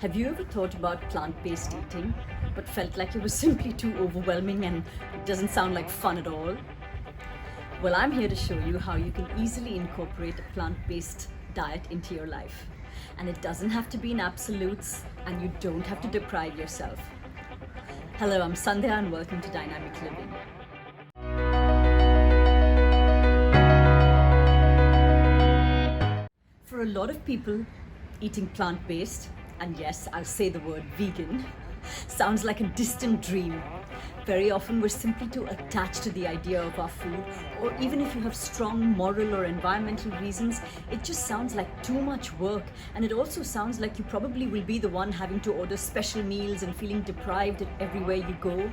Have you ever thought about plant-based eating, but felt like it was simply too overwhelming and it doesn't sound like fun at all? Well, I'm here to show you how you can easily incorporate a plant-based diet into your life. And it doesn't have to be in absolutes, and you don't have to deprive yourself. Hello, I'm Sandhya and welcome to Dynamic Living. For a lot of people, eating plant-based, and yes, I'll say the word vegan, sounds like a distant dream. Very often we're simply too attached to the idea of our food, or even if you have strong moral or environmental reasons, it just sounds like too much work, and it also sounds like you probably will be the one having to order special meals and feeling deprived at everywhere you go.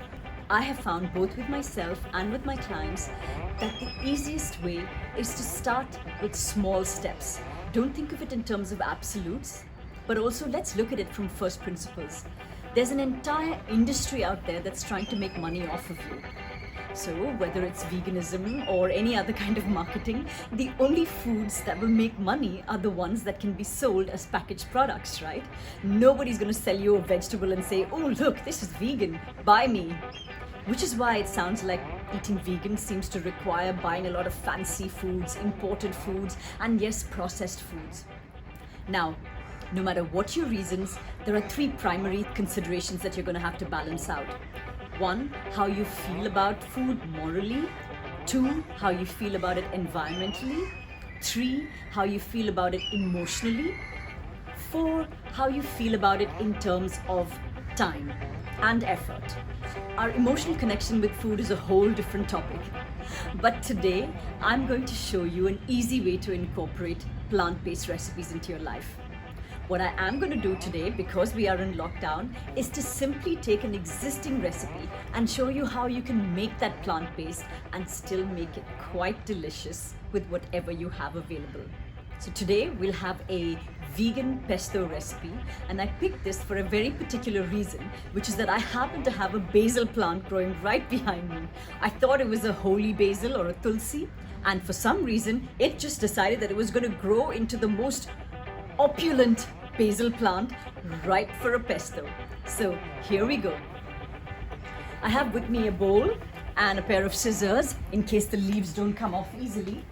I have found, both with myself and with my clients, that the easiest way is to start with small steps. Don't think of it in terms of absolutes, but also let's look at it from first principles. There's an entire industry out there that's trying to make money off of you. So whether it's veganism or any other kind of marketing, the only foods that will make money are the ones that can be sold as packaged products, right? Nobody's going to sell you a vegetable and say, oh look, this is vegan, buy me. Which is why it sounds like eating vegan seems to require buying a lot of fancy foods, imported foods, and yes, processed foods. Now, no matter what your reasons, there are three primary considerations that you're going to have to balance out. One, how you feel about food morally. Two, how you feel about it environmentally. Three, how you feel about it emotionally. Four, how you feel about it in terms of time and effort. Our emotional connection with food is a whole different topic. But today, I'm going to show you an easy way to incorporate plant-based recipes into your life. What I am going to do today, because we are in lockdown, is to simply take an existing recipe and show you how you can make that plant-based and still make it quite delicious with whatever you have available. So today we'll have a vegan pesto recipe, and I picked this for a very particular reason, which is that I happen to have a basil plant growing right behind me. I thought it was a holy basil or a tulsi, and for some reason it just decided that it was going to grow into the most opulent basil plant right for a pesto. So here we go. I have with me a bowl and a pair of scissors in case the leaves don't come off easily.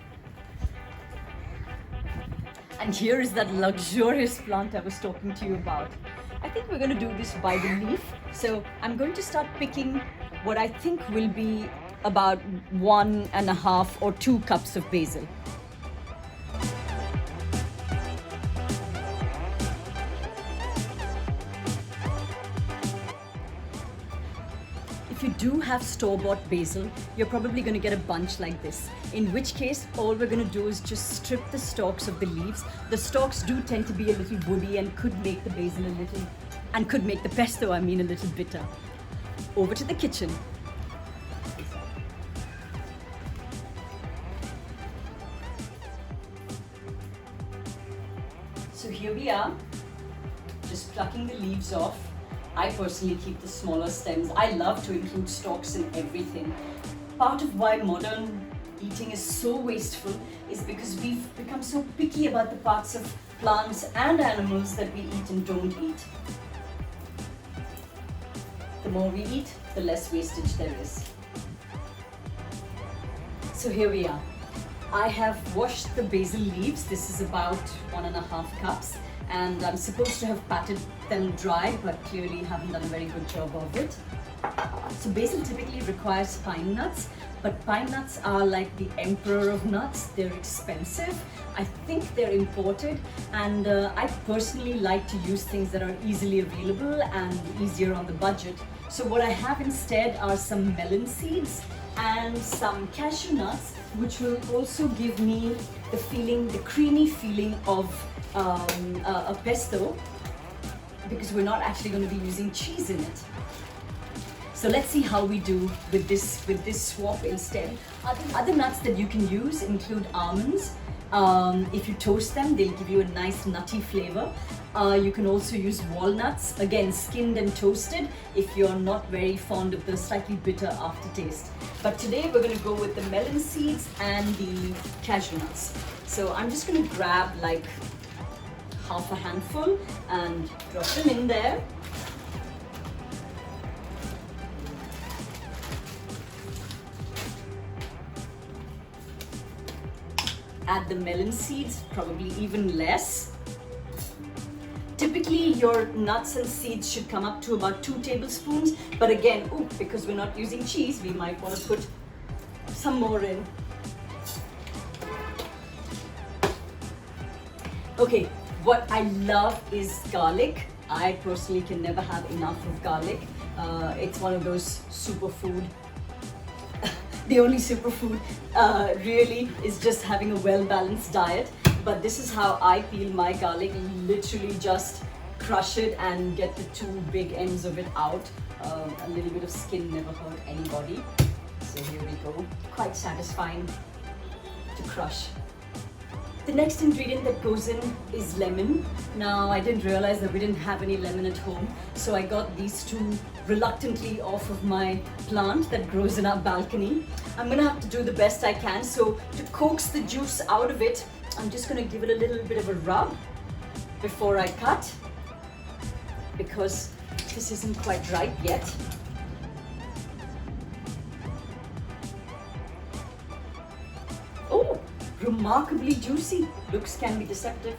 And here is that luxurious plant I was talking to you about. I think we're going to do this by the leaf. So I'm going to start picking what I think will be about 1.5 or 2 cups of basil. If you do have store-bought basil, you're probably going to get a bunch like this, in which case all we're going to do is just strip the stalks of the leaves. The stalks do tend to be a little woody and could make the basil a little, and could make the pesto, a little bitter. Over to the kitchen. So here we are, just plucking the leaves off. I personally keep the smaller stems. I love to include stalks in everything. Part of why modern eating is so wasteful is because we've become so picky about the parts of plants and animals that we eat and don't eat. The more we eat, the less wastage there is. So here we are. I have washed the basil leaves. This is about 1.5 cups. And I'm supposed to have patted them dry, but clearly haven't done a very good job of it. So basil typically requires pine nuts, but pine nuts are like the emperor of nuts. They're expensive. I think they're imported, and I personally like to use things that are easily available and easier on the budget. So what I have instead are some melon seeds and some cashew nuts, which will also give me the feeling, the creamy feeling of a pesto, because we're not actually going to be using cheese in it. So let's see how we do with this swap instead. Other nuts that you can use include almonds. If you toast them, they'll give you a nice nutty flavor. You can also use walnuts, again skinned and toasted, if you're not very fond of the slightly bitter aftertaste. But today we're going to go with the melon seeds and the cashew nuts. So I'm just going to grab like half a handful and drop them in there. Add the melon seeds, probably even less. Typically your nuts and seeds should come up to about 2 tablespoons, but again, because we're not using cheese, we might want to put some more in. Okay, what I love is garlic. I personally can never have enough of garlic. It's one of those superfood. The only superfood really is just having a well-balanced diet. But this is how I peel my garlic. Literally just crush it and get the 2 big ends of it out. A little bit of skin never hurt anybody. So here we go. Quite satisfying to crush. The next ingredient that goes in is lemon. Now, I didn't realize that we didn't have any lemon at home, so I got these 2 reluctantly off of my plant that grows in our balcony. I'm gonna have to do the best I can. So to coax the juice out of it, I'm just gonna give it a little bit of a rub before I cut, because this isn't quite ripe yet. Oh, remarkably juicy. Looks can be deceptive.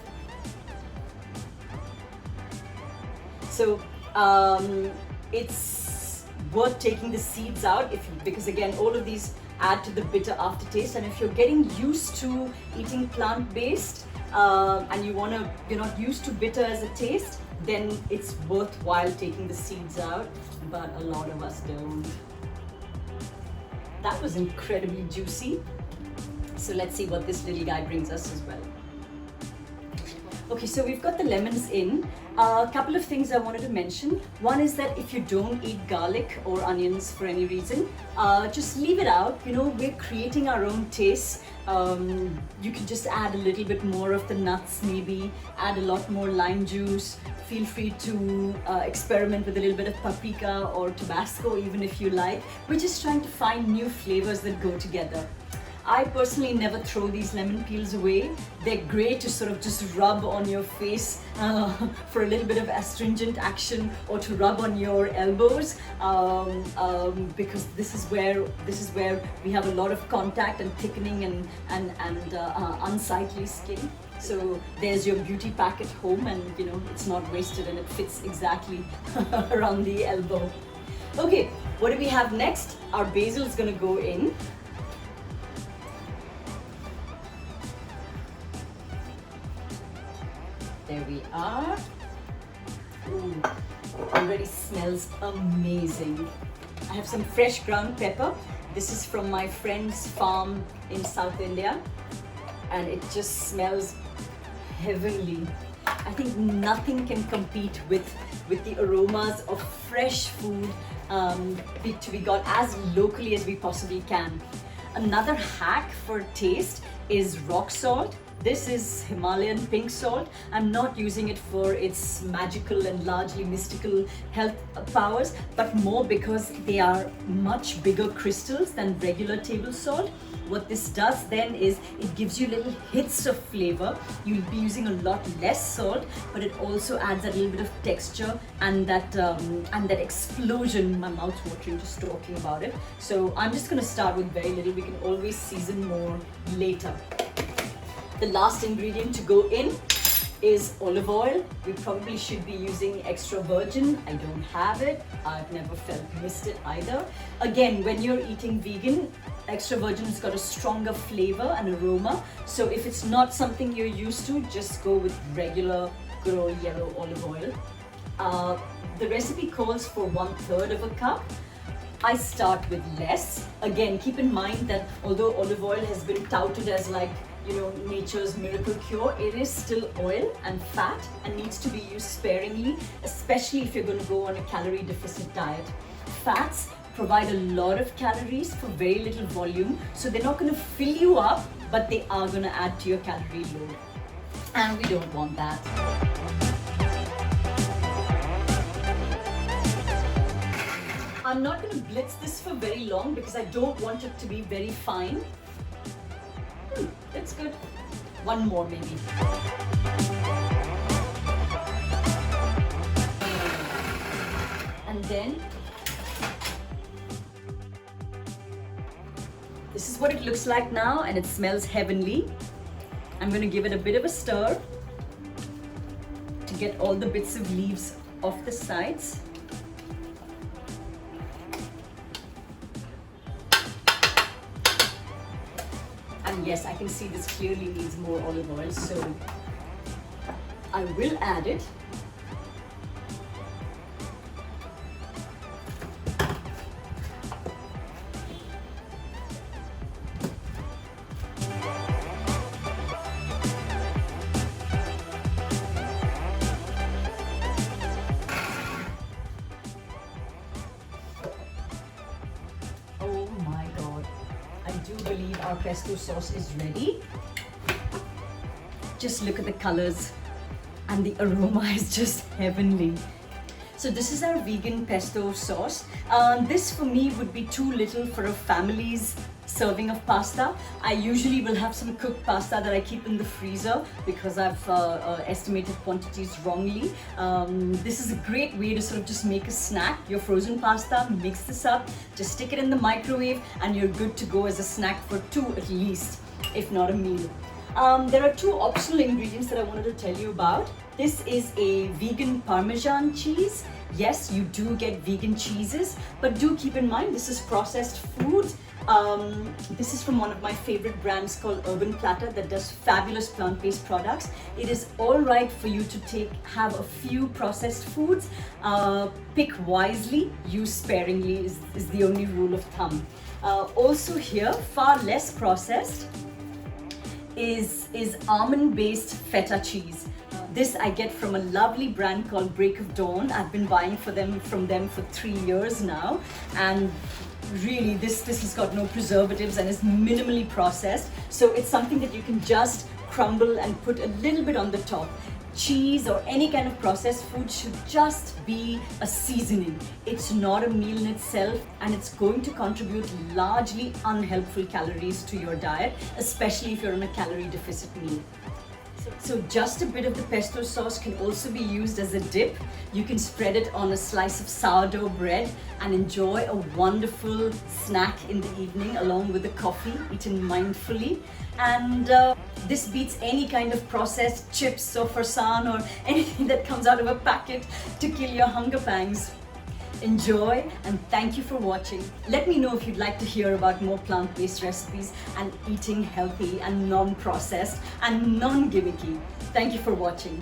So it's worth taking the seeds out because again, all of these add to the bitter aftertaste. And if you're getting used to eating plant-based and you're not used to bitter as a taste, then it's worthwhile taking the seeds out. But a lot of us don't. That was incredibly juicy. So let's see what this little guy brings us as well. Okay, so we've got the lemons in. A couple of things I wanted to mention. One is that if you don't eat garlic or onions for any reason, just leave it out. You know, we're creating our own tastes. You can just add a little bit more of the nuts, maybe add a lot more lime juice. Feel free to experiment with a little bit of paprika or Tabasco, even if you like. We're just trying to find new flavors that go together. I personally never throw these lemon peels away. They're great to sort of just rub on your face for a little bit of astringent action, or to rub on your elbows because this is where we have a lot of contact and thickening and unsightly skin. So there's your beauty pack at home, and you know it's not wasted and it fits exactly around the elbow. Okay, what do we have next? Our basil is going to go in. There we are. Ooh, already smells amazing. I have some fresh ground pepper. This is from my friend's farm in South India, and it just smells heavenly. I think nothing can compete with the aromas of fresh food to be got as locally as we possibly can. Another hack for taste is rock salt. This is Himalayan pink salt. I'm not using it for its magical and largely mystical health powers, but more because they are much bigger crystals than regular table salt. What this does then is it gives you little hits of flavor. You'll be using a lot less salt, but it also adds a little bit of texture and that explosion. My mouth's watering just talking about it. So I'm just going to start with very little. We can always season more later. The last ingredient to go in is olive oil. We probably should be using extra virgin. I don't have it. I've never missed it either. Again, when you're eating vegan, extra virgin's got a stronger flavor and aroma. So if it's not something you're used to, just go with regular good old yellow olive oil. The recipe calls for 1/3 of a cup. I start with less. Again, keep in mind that although olive oil has been touted as like, you know, nature's miracle cure, it is still oil and fat and needs to be used sparingly, especially if you're going to go on a calorie deficit diet. Fats provide a lot of calories for very little volume, so they're not going to fill you up, but they are going to add to your calorie load. And we don't want that. I'm not going to blitz this for very long because I don't want it to be very fine. That's good. One more maybe. And then this is what it looks like now, and it smells heavenly. I'm going to give it a bit of a stir to get all the bits of leaves off the sides. And yes, I can see this clearly needs more olive oil, so I will add it. Oh my God, I do believe our pesto sauce is ready. Just look at the colors, and the aroma is just heavenly. So this is our vegan pesto sauce. This for me would be too little for a family's serving of pasta. I usually will have some cooked pasta that I keep in the freezer because I've estimated quantities wrongly. This is a great way to sort of just make a snack. Your frozen pasta, mix this up, just stick it in the microwave, and you're good to go as a snack for 2 at least, if not a meal. There are 2 optional ingredients that I wanted to tell you about. This is a vegan Parmesan cheese. Yes, you do get vegan cheeses, but do keep in mind this is processed food. This is from one of my favorite brands called Platter that does fabulous plant-based products. It is all right for you to have a few processed foods. Pick wisely, use sparingly is the only rule of thumb. Also here, far less processed, is almond-based feta cheese. This I get from a lovely brand called Break of Dawn. I've been buying from them for 3 years now, and really this has got no preservatives and is minimally processed. So it's something that you can just crumble and put a little bit on the top. Cheese or any kind of processed food should just be a seasoning. It's not a meal in itself, and it's going to contribute largely unhelpful calories to your diet, especially if you're on a calorie deficit meal. So just a bit of the pesto sauce can also be used as a dip. You can spread it on a slice of sourdough bread and enjoy a wonderful snack in the evening along with the coffee, eaten mindfully. And this beats any kind of processed chips or farsan or anything that comes out of a packet to kill your hunger pangs. Enjoy, and thank you for watching. Let me know if you'd like to hear about more plant-based recipes and eating healthy and non-processed and non-gimmicky. Thank you for watching.